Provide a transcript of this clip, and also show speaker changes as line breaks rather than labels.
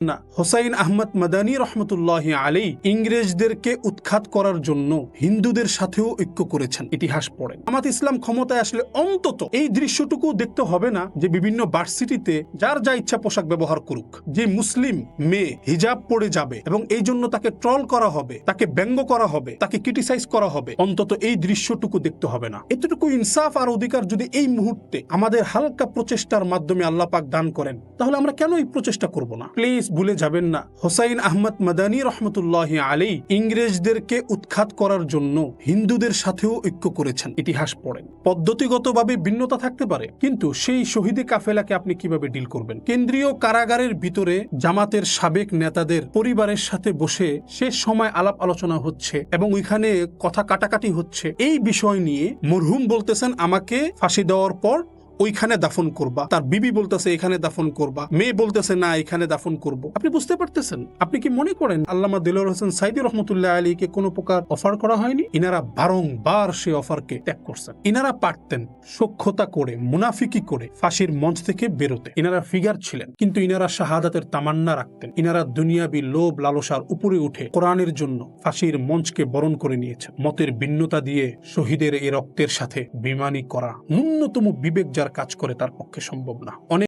না, হোসাইন আহমদ মাদানী রহমতুল্লাহি আলাইহি ইংরেজদেরকে উৎখাত করার জন্য হিন্দুদের সাথেও ঐক্য করেছেন। ইতিহাস পড়েন। জামাত ইসলাম ক্ষমতায় আসলে অন্তত এই দৃশ্যটুকু দেখতে হবে না যে বিভিন্ন ভার্সিটিতে যার যা ইচ্ছা পোশাক ব্যবহার করুক, যে মুসলিম মেয়ে হিজাব পড়ে যাবে এবং এই জন্য তাকে ট্রল করা হবে, তাকে ব্যঙ্গ করা হবে, তাকে ক্রিটিসাইজ করা হবে, অন্তত এই দৃশ্যটুকু দেখতে হবে না। এতটুকু ইনসাফ আর অধিকার যদি এই মুহূর্তে আমাদের হালকা প্রচেষ্টার মাধ্যমে আল্লাহ পাক দান করেন, তাহলে আমরা কেন এই প্রচেষ্টা করব না? প্লিজ ভুলে যাবেন না, হোসাইন আহমদ মাদানী রহমতুল্লাহি আলাইহি ইংরেজদেরকে উৎখাত করার জন্য হিন্দুদের সাথেও ঐক্য করেছেন। ইতিহাস পড়েন। পদ্ধতিগতভাবে ভিন্নতা থাকতে পারে, কিন্তু সেই শহীদে কাফেলাকে আপনি কিভাবে ডিল করবেন? কেন্দ্রীয় কারাগারের ভিতরে জামাতের সাবেক নেতাদের পরিবারের সাথে বসে শেষ সময় আলাপ আলোচনা হচ্ছে এবং ওইখানে কথা কাটাকাটি হচ্ছে। এই বিষয় নিয়ে মরহুম বলতেছেন আমাকে ফাঁসি দেওয়ার পর ওইখানে দাফন করবা, তার বিবি বলতেছে এখানে দাফন করবা, মেয়ে বলতেছে না এখানে দাফন করব। আপনি বুঝতে পারতেছেন? আপনি কি মনে করেন আল্লামা দেলোয়ার হোসেন সাইদী রহমতুল্লাহ আলীকে কোনো প্রকার অফার করা হয়নি? ইনারা বারংবার সেই অফারকে ত্যাগ করছেন। ইনারা পারতেন সখ্যতা করে, মুনাফিকি করে ফাঁসির মঞ্চ থেকে বেরোতে। ইনারা ফিগার ছিলেন, কিন্তু ইনারা শাহাদাতের তামান্না রাখতেন। ইনারা দুনিয়াবি লোভ লালসার উপরে উঠে কোরআনের জন্য ফাঁসির মঞ্চকে বরণ করে নিয়েছেন। মতের ভিন্নতা দিয়ে শহীদের এই রক্তের সাথে বেইমানি করা ন্যূনতম বিবেক যার কাজ করে তার পক্ষে সম্ভব না। অনেক